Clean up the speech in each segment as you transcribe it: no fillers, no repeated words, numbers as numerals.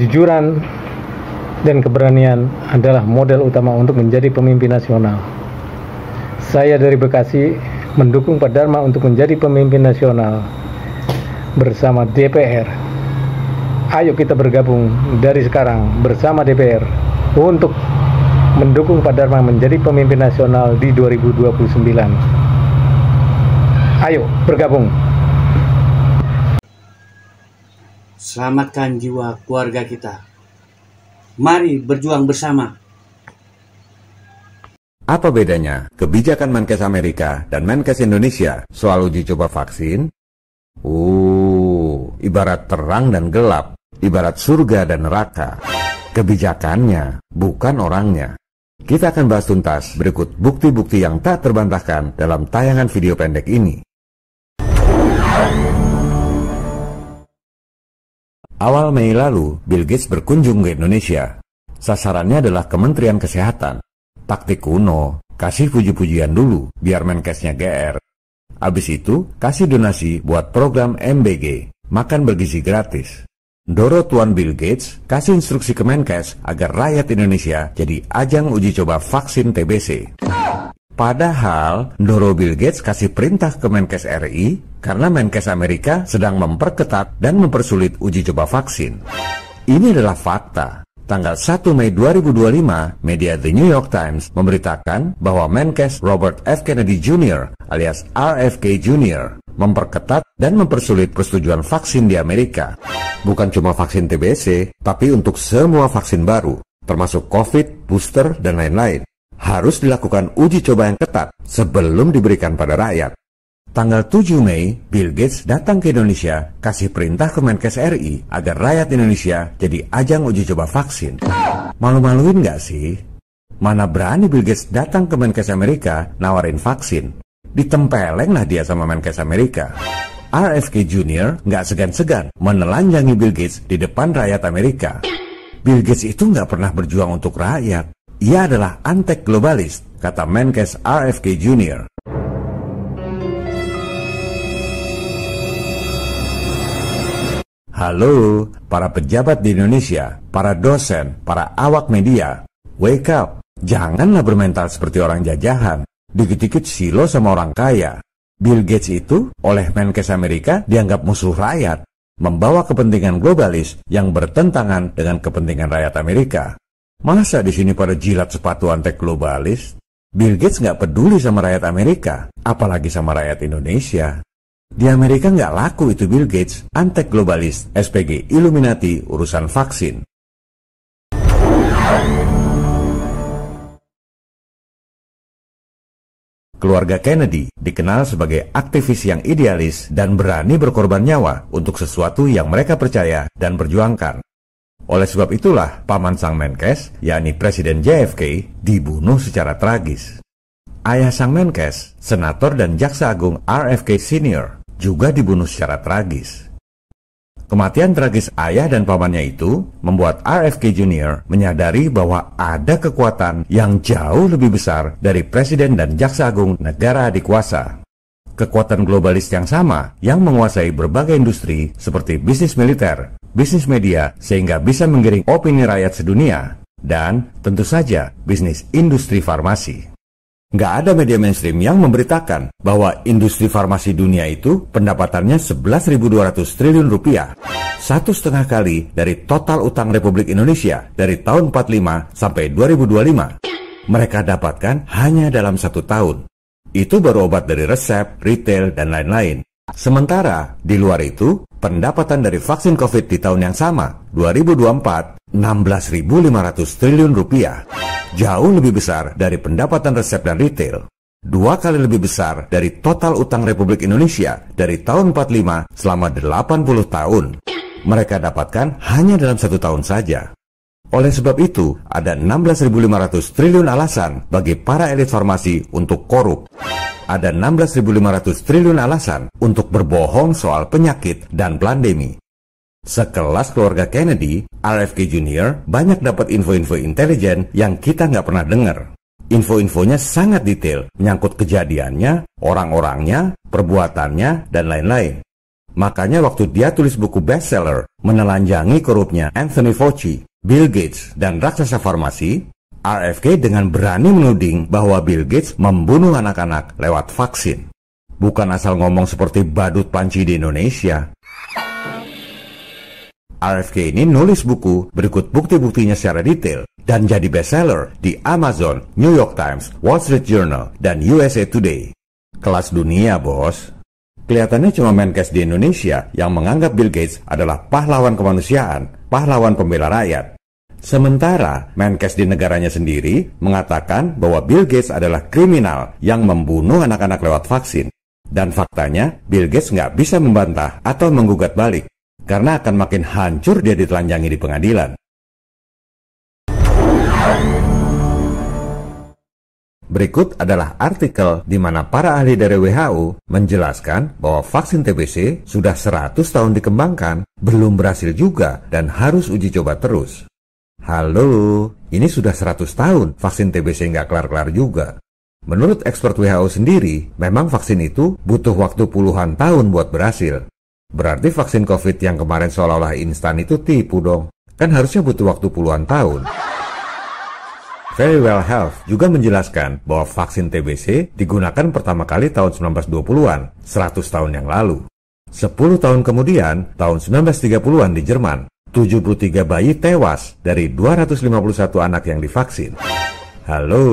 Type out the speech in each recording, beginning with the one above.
Kejujuran dan keberanian adalah modal utama untuk menjadi pemimpin nasional. Saya dari Bekasi mendukung Pak Dharma untuk menjadi pemimpin nasional bersama DPR. Ayo kita bergabung dari sekarang bersama DPR untuk mendukung Pak Dharma menjadi pemimpin nasional di 2029. Ayo bergabung. Selamatkan jiwa keluarga kita. Mari berjuang bersama. Apa bedanya kebijakan Menkes Amerika dan Menkes Indonesia soal uji coba vaksin? Ibarat terang dan gelap, ibarat surga dan neraka. Kebijakannya, bukan orangnya. Kita akan bahas tuntas berikut bukti-bukti yang tak terbantahkan dalam tayangan video pendek ini. Awal Mei lalu, Bill Gates berkunjung ke Indonesia. Sasarannya adalah Kementerian Kesehatan. Taktik kuno, kasih puji-pujian dulu, biar Menkesnya GR. Abis itu, kasih donasi buat program MBG, makan bergizi gratis. Doro Tuan Bill Gates, kasih instruksi ke Menkes agar rakyat Indonesia jadi ajang uji coba vaksin TBC. Padahal, Doro Bill Gates kasih perintah ke Menkes RI karena Menkes Amerika sedang memperketat dan mempersulit uji coba vaksin. Ini adalah fakta. Tanggal 1 Mei 2025, media The New York Times memberitakan bahwa Menkes Robert F. Kennedy Jr. alias RFK Jr. memperketat dan mempersulit persetujuan vaksin di Amerika. Bukan cuma vaksin TBC, tapi untuk semua vaksin baru, termasuk COVID, booster, dan lain-lain. Harus dilakukan uji coba yang ketat sebelum diberikan pada rakyat. Tanggal 7 Mei, Bill Gates datang ke Indonesia, kasih perintah ke Menkes RI agar rakyat Indonesia jadi ajang uji coba vaksin. Malu-maluin nggak sih? Mana berani Bill Gates datang ke Menkes Amerika nawarin vaksin. Ditempeleng lah dia sama Menkes Amerika. RFK Jr. nggak segan-segan menelanjangi Bill Gates di depan rakyat Amerika. Bill Gates itu nggak pernah berjuang untuk rakyat. Ia adalah antek globalis, kata Menkes RFK Jr. Halo, para pejabat di Indonesia, para dosen, para awak media. Wake up, janganlah bermental seperti orang jajahan. Dikit-dikit silo sama orang kaya. Bill Gates itu oleh Menkes Amerika dianggap musuh rakyat, membawa kepentingan globalis yang bertentangan dengan kepentingan rakyat Amerika. Masa di sini pada jilat sepatu antek globalis? Bill Gates nggak peduli sama rakyat Amerika, apalagi sama rakyat Indonesia. Di Amerika nggak laku itu Bill Gates, antek globalis, SPG Illuminati urusan vaksin. Keluarga Kennedy dikenal sebagai aktivis yang idealis dan berani berkorban nyawa untuk sesuatu yang mereka percaya dan perjuangkan. Oleh sebab itulah, paman sang Menkes, yakni Presiden JFK, dibunuh secara tragis. Ayah sang Menkes, Senator dan Jaksa Agung RFK Senior, juga dibunuh secara tragis. Kematian tragis ayah dan pamannya itu membuat RFK Jr. menyadari bahwa ada kekuatan yang jauh lebih besar dari Presiden dan Jaksa Agung negara adikuasa. Kekuatan globalis yang sama yang menguasai berbagai industri seperti bisnis militer, bisnis media, sehingga bisa menggiring opini rakyat sedunia, dan tentu saja bisnis industri farmasi. Nggak ada media mainstream yang memberitakan bahwa industri farmasi dunia itu pendapatannya 11.200 triliun rupiah, 1,5 kali dari total utang Republik Indonesia dari tahun 45 sampai 2025. Mereka dapatkan hanya dalam 1 tahun. Itu baru obat dari resep, retail, dan lain-lain. Sementara, di luar itu, pendapatan dari vaksin COVID di tahun yang sama, 2024, 16.500 triliun rupiah. Jauh lebih besar dari pendapatan resep dan retail. 2 kali lebih besar dari total utang Republik Indonesia dari tahun 45 selama 80 tahun. Mereka dapatkan hanya dalam 1 tahun saja. Oleh sebab itu, ada 16.500 triliun alasan bagi para elit farmasi untuk korup. Ada 16.500 triliun alasan untuk berbohong soal penyakit dan pandemi. Sekelas keluarga Kennedy, RFK Jr. banyak dapat info-info intelijen yang kita nggak pernah dengar. Info-infonya sangat detail, menyangkut kejadiannya, orang-orangnya, perbuatannya, dan lain-lain. Makanya waktu dia tulis buku bestseller menelanjangi korupnya Anthony Fauci, Bill Gates, dan raksasa farmasi, RFK dengan berani menuding bahwa Bill Gates membunuh anak-anak lewat vaksin. Bukan asal ngomong seperti badut panci di Indonesia. RFK ini nulis buku berikut bukti-buktinya secara detail dan jadi bestseller di Amazon, New York Times, Wall Street Journal, dan USA Today. Kelas dunia, bos. Kelihatannya cuma Menkes di Indonesia yang menganggap Bill Gates adalah pahlawan kemanusiaan, pahlawan pembela rakyat. Sementara Menkes di negaranya sendiri mengatakan bahwa Bill Gates adalah kriminal yang membunuh anak-anak lewat vaksin. Dan faktanya, Bill Gates nggak bisa membantah atau menggugat balik, karena akan makin hancur dia ditelanjangi di pengadilan. Berikut adalah artikel di mana para ahli dari WHO menjelaskan bahwa vaksin TBC sudah 100 tahun dikembangkan, belum berhasil juga, dan harus uji coba terus. Halo, ini sudah 100 tahun vaksin TBC nggak kelar-kelar juga. Menurut expert WHO sendiri, memang vaksin itu butuh waktu puluhan tahun buat berhasil. Berarti vaksin COVID yang kemarin seolah-olah instan itu tipu dong. Kan harusnya butuh waktu puluhan tahun. Verywell Health juga menjelaskan bahwa vaksin TBC digunakan pertama kali tahun 1920-an, 100 tahun yang lalu. 10 tahun kemudian, tahun 1930-an di Jerman, 73 bayi tewas dari 251 anak yang divaksin. Halo,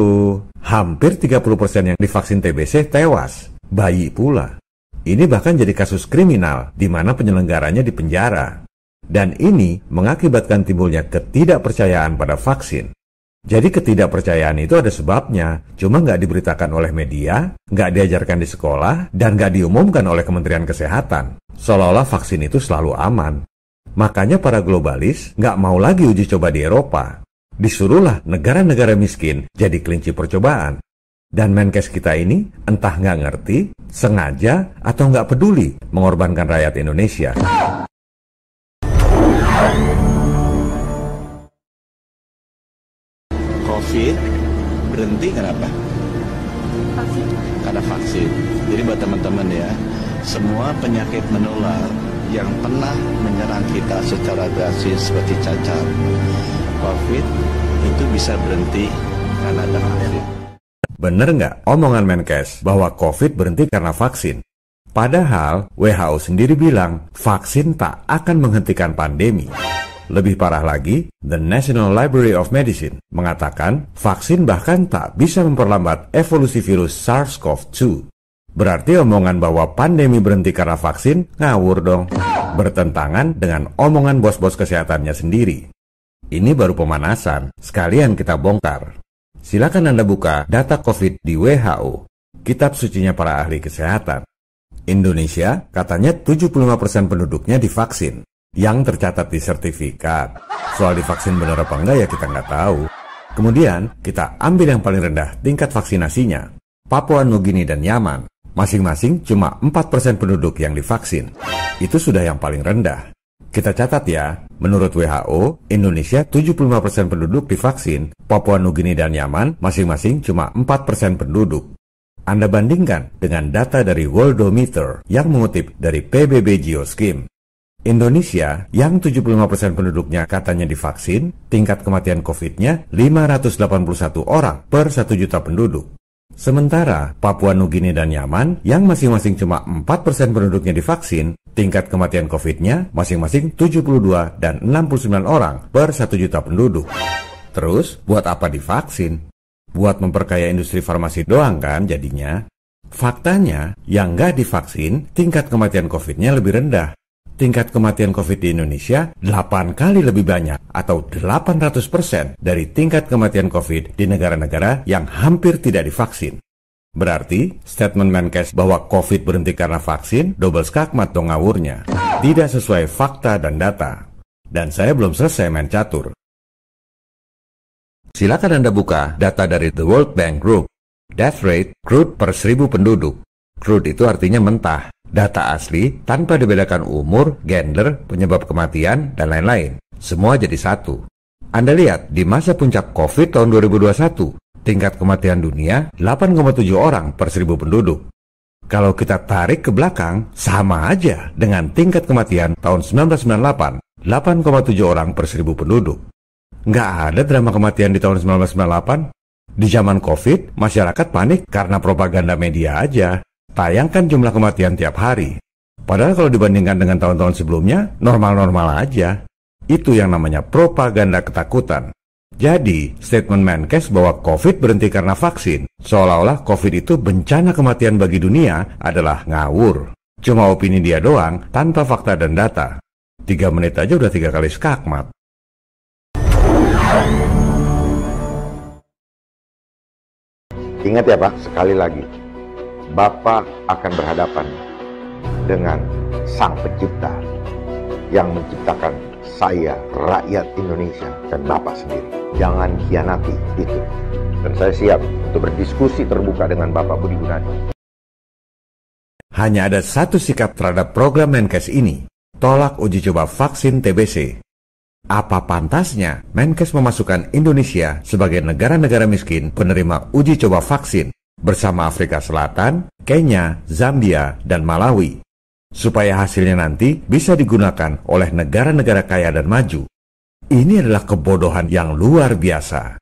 hampir 30% yang divaksin TBC tewas, bayi pula. Ini bahkan jadi kasus kriminal di mana penyelenggaranya dipenjara. Dan ini mengakibatkan timbulnya ketidakpercayaan pada vaksin. Jadi ketidakpercayaan itu ada sebabnya, cuma nggak diberitakan oleh media, nggak diajarkan di sekolah, dan nggak diumumkan oleh Kementerian Kesehatan. Seolah-olah vaksin itu selalu aman. Makanya para globalis nggak mau lagi uji coba di Eropa. Disuruhlah negara-negara miskin jadi kelinci percobaan. Dan Menkes kita ini entah nggak ngerti, sengaja, atau nggak peduli mengorbankan rakyat Indonesia. COVID berhenti kenapa? Vaksin. Karena vaksin. Jadi buat teman-teman ya, semua penyakit menular yang pernah menyerang kita secara drastis seperti cacar, COVID itu bisa berhenti karena ada vaksin. Bener nggak omongan Menkes bahwa COVID berhenti karena vaksin? Padahal WHO sendiri bilang vaksin tak akan menghentikan pandemi. Lebih parah lagi, The National Library of Medicine mengatakan vaksin bahkan tak bisa memperlambat evolusi virus SARS-CoV-2. Berarti omongan bahwa pandemi berhenti karena vaksin ngawur dong. Bertentangan dengan omongan bos-bos kesehatannya sendiri. Ini baru pemanasan, sekalian kita bongkar. Silakan Anda buka data COVID di WHO, kitab sucinya para ahli kesehatan. Indonesia katanya 75% penduduknya divaksin. Yang tercatat di sertifikat. Soal divaksin benar apa enggak ya kita nggak tahu. Kemudian kita ambil yang paling rendah tingkat vaksinasinya. Papua Nugini dan Yaman. Masing-masing cuma 4% penduduk yang divaksin. Itu sudah yang paling rendah. Kita catat ya, menurut WHO, Indonesia 75% penduduk divaksin. Papua Nugini dan Yaman masing-masing cuma 4% penduduk. Anda bandingkan dengan data dari Worldometer yang mengutip dari PBB Geoskim. Indonesia yang 75% penduduknya katanya divaksin, tingkat kematian COVID-nya 581 orang per 1 juta penduduk. Sementara Papua Nugini dan Yaman yang masing-masing cuma 4% penduduknya divaksin, tingkat kematian COVID-nya masing-masing 72 dan 69 orang per 1 juta penduduk. Terus, buat apa divaksin? Buat memperkaya industri farmasi doang kan jadinya? Faktanya, yang nggak divaksin, tingkat kematian COVID-nya lebih rendah. Tingkat kematian COVID di Indonesia 8 kali lebih banyak atau 800% dari tingkat kematian COVID di negara-negara yang hampir tidak divaksin. Berarti, statement Menkes bahwa COVID berhenti karena vaksin double skakmat dong ngawurnya. Tidak sesuai fakta dan data. Dan saya belum selesai main catur. Silakan Anda buka data dari The World Bank Group. Death rate crude per 1000 penduduk. Crude itu artinya mentah. Data asli tanpa dibedakan umur, gender, penyebab kematian, dan lain-lain. Semua jadi satu. Anda lihat, di masa puncak COVID tahun 2021, tingkat kematian dunia 8,7 orang per 1000 penduduk. Kalau kita tarik ke belakang, sama aja dengan tingkat kematian tahun 1998, 8,7 orang per 1000 penduduk. Nggak ada drama kematian di tahun 1998. Di zaman COVID, masyarakat panik karena propaganda media aja. Tayangkan jumlah kematian tiap hari. Padahal kalau dibandingkan dengan tahun-tahun sebelumnya, normal-normal aja. Itu yang namanya propaganda ketakutan. Jadi, statement Menkes bahwa COVID berhenti karena vaksin, seolah-olah COVID itu bencana kematian bagi dunia adalah ngawur. Cuma opini dia doang, tanpa fakta dan data. 3 menit aja udah 3 kali skakmat. Ingat ya Pak, sekali lagi, Bapak akan berhadapan dengan Sang Pencipta yang menciptakan saya, rakyat Indonesia, dan Bapak sendiri. Jangan khianati itu. Dan saya siap untuk berdiskusi terbuka dengan Bapak Budi Gunadi. Hanya ada satu sikap terhadap program Menkes ini, tolak uji coba vaksin TBC. Apa pantasnya Menkes memasukkan Indonesia sebagai negara-negara miskin penerima uji coba vaksin bersama Afrika Selatan, Kenya, Zambia, dan Malawi, supaya hasilnya nanti bisa digunakan oleh negara-negara kaya dan maju. Ini adalah kebodohan yang luar biasa.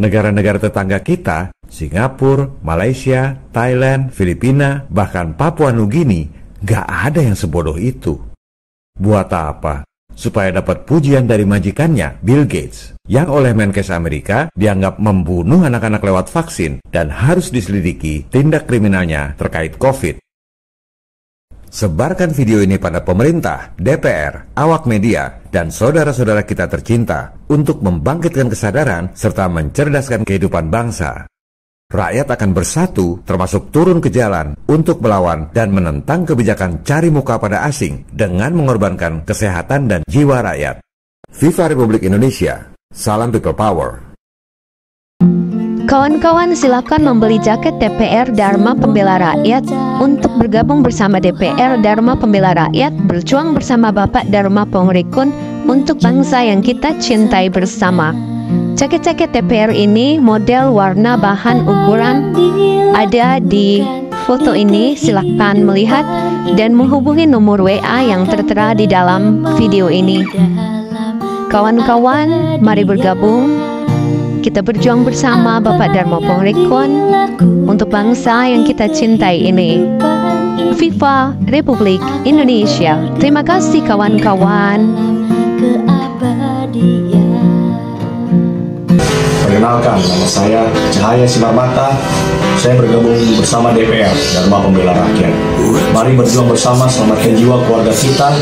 Negara-negara tetangga kita, Singapura, Malaysia, Thailand, Filipina, bahkan Papua Nugini, gak ada yang sebodoh itu. Buat apa? Supaya dapat pujian dari majikannya, Bill Gates, yang oleh Menkes Amerika dianggap membunuh anak-anak lewat vaksin dan harus diselidiki tindak kriminalnya terkait COVID. Sebarkan video ini pada pemerintah, DPR, awak media, dan saudara-saudara kita tercinta untuk membangkitkan kesadaran serta mencerdaskan kehidupan bangsa. Rakyat akan bersatu, termasuk turun ke jalan untuk melawan dan menentang kebijakan cari muka pada asing dengan mengorbankan kesehatan dan jiwa rakyat. Viva Republik Indonesia. Salam People Power. Kawan-kawan, silakan membeli jaket DPR Dharma Pembela Rakyat untuk bergabung bersama DPR Dharma Pembela Rakyat, berjuang bersama Bapak Dharma Pongrekun untuk bangsa yang kita cintai bersama. Jaket-jaket DPR ini model, warna, bahan, ukuran ada di foto ini. Silakan melihat dan menghubungi nomor WA yang tertera di dalam video ini. Kawan-kawan, mari bergabung. Kita berjuang bersama Bapak Dharma Pongrekun untuk bangsa yang kita cintai ini. Viva Republik Indonesia. Terima kasih kawan-kawan. Perkenalkan, nama saya Cahaya Simarmata. Saya bergabung bersama DPR Dharma Pembela Rakyat. Mari berjuang bersama selamatkan jiwa keluarga kita.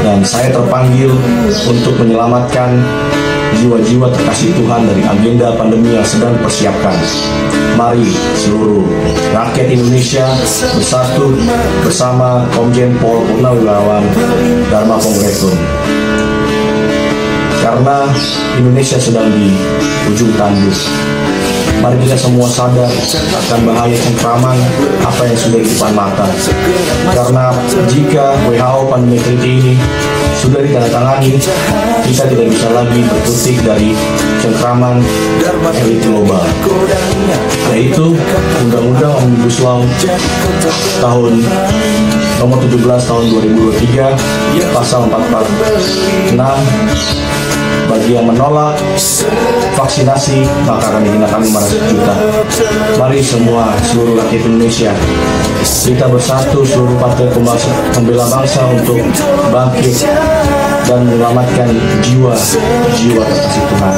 Dan saya terpanggil untuk menyelamatkan jiwa-jiwa terkasih Tuhan dari agenda pandemi yang sedang dipersiapkan. Mari seluruh rakyat Indonesia bersatu bersama Komjen Pol Purnawirawan Dharma Pongrekun. Karena Indonesia sedang di ujung tanduk. Mari kita semua sadar akan bahaya cengkraman apa yang sudah di depan mata. Karena jika WHO pandemi ini sudah ditandatangani, kita tidak bisa lagi berkutik dari cengkraman elit global. Yaitu Undang-Undang Omnibus Law tahun nomor 17 tahun 2023 pasal 446. Bagi yang menolak vaksinasi, maka akan dikenakan 500 juta. Mari semua, seluruh rakyat Indonesia, kita bersatu seluruh partai pembela bangsa untuk bangkit dan menyelamatkan jiwa-jiwa terkasih Tuhan.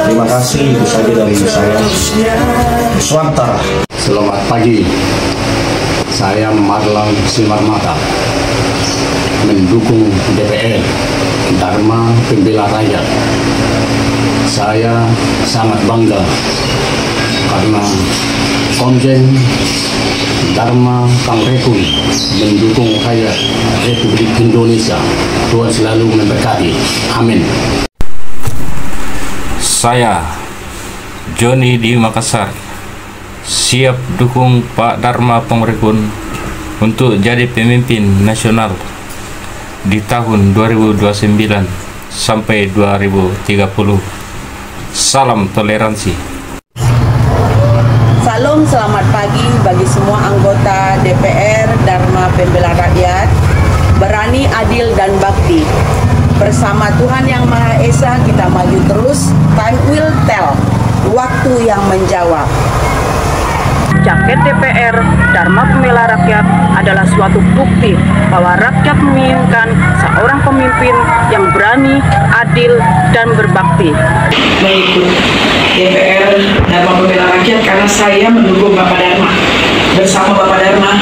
Terima kasih, itu saja dari saya. Swantara. Selamat pagi, saya Marlang Simarmata, mendukung DPR Dharma Pembela Rakyat. Saya sangat bangga karena Komjen Dharma Pongrekun mendukung rakyat Republik Indonesia. Tuhan selalu memberkati. Amin. Saya Joni di Makassar siap dukung Pak Dharma Pongrekun untuk jadi pemimpin nasional di tahun 2029 sampai 2030. Salam toleransi. Salam selamat pagi bagi semua anggota DPR Dharma Pembela Rakyat, berani, adil, dan bakti. Bersama Tuhan Yang Maha Esa kita maju terus. Time will tell, waktu yang menjawab. Jaket DPR Dharma Pembela Rakyat adalah suatu bukti bahwa rakyat menginginkan seorang pemimpin yang berani, adil, dan berbakti. Mengikut DPR Dharma Pembela Rakyat karena saya mendukung Bapak Dharma. Bersama Bapak Dharma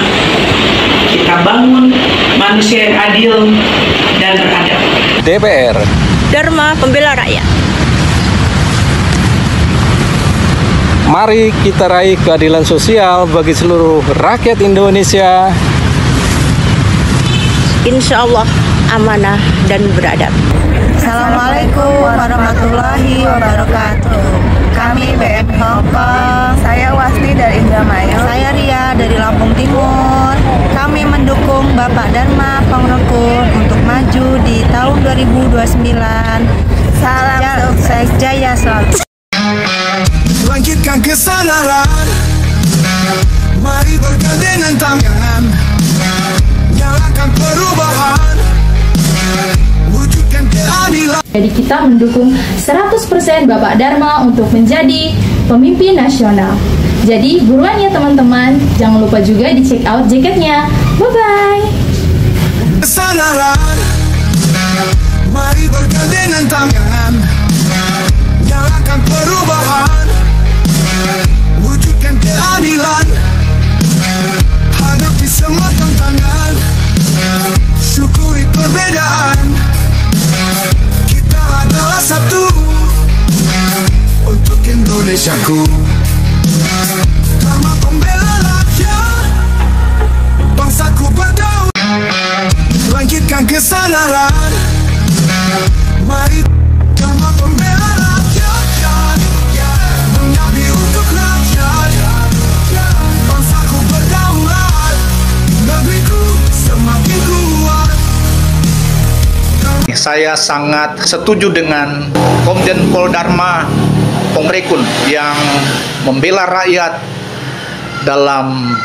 kita bangun manusia yang adil dan beradab. DPR Dharma Pembela Rakyat. Mari kita raih keadilan sosial bagi seluruh rakyat Indonesia. Insya Allah amanah dan beradab. Assalamualaikum warahmatullahi wabarakatuh. Kami BM Hongkong. Saya Wasli dari Indramayu. Saya Ria dari Lampung Timur. Kami mendukung Bapak Dharma Pongrekun untuk maju di tahun 2029. Salam sukses jaya selalu. Bangkitkan kesadaran, mari bergandengan tangan, nyalakan perubahan, wujudkan keadilan. Jadi kita mendukung 100% Bapak Dharma untuk menjadi pemimpin nasional. Jadi buruan ya teman-teman, jangan lupa juga di check out jaketnya. Bye-bye. Kesadaran, mari bergandengan tangan, nyalakan perubahan, wujudkan keadilan, hadapi semua tantangan, syukuri perbedaan, kita adalah satu untuk Indonesiaku. Dharma Pembela Rakyat, bangsaku berdaulat, bangkitkan kesadaran, mari Dharma Pembela Rakyat, mengabdi untuk rakyat, bangsaku berdaulat, negeriku semakin kuat. Saya sangat setuju dengan Komjen Pol Dharma Pongrekun yang membela rakyat dalam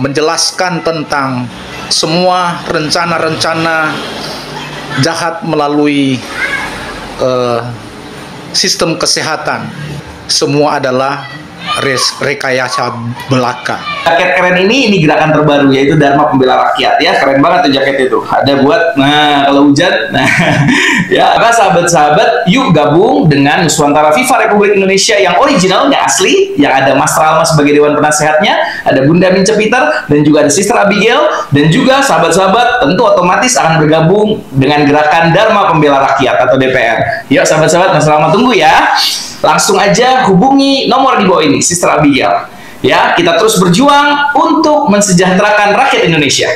menjelaskan tentang semua rencana-rencana jahat melalui sistem kesehatan. Semua adalah rekayasa belaka. Jaket keren ini gerakan terbaru yaitu Dharma Pembela Rakyat ya, keren banget tuh jaket itu. Ada buat kalau hujan, ya. Maka sahabat-sahabat, yuk gabung dengan Nuswantara FIFA Republik Indonesia yang original, yang asli, yang ada Mas Ralma sebagai Dewan Penasehatnya, ada Bunda Mince Peter, dan juga ada Sister Abigail, dan juga sahabat-sahabat tentu otomatis akan bergabung dengan gerakan Dharma Pembela Rakyat atau DPR. Yuk sahabat-sahabat, Mas Ralma tunggu ya. Langsung aja hubungi nomor di bawah ini, Sister Abigail. Ya, kita terus berjuang untuk mensejahterakan rakyat Indonesia.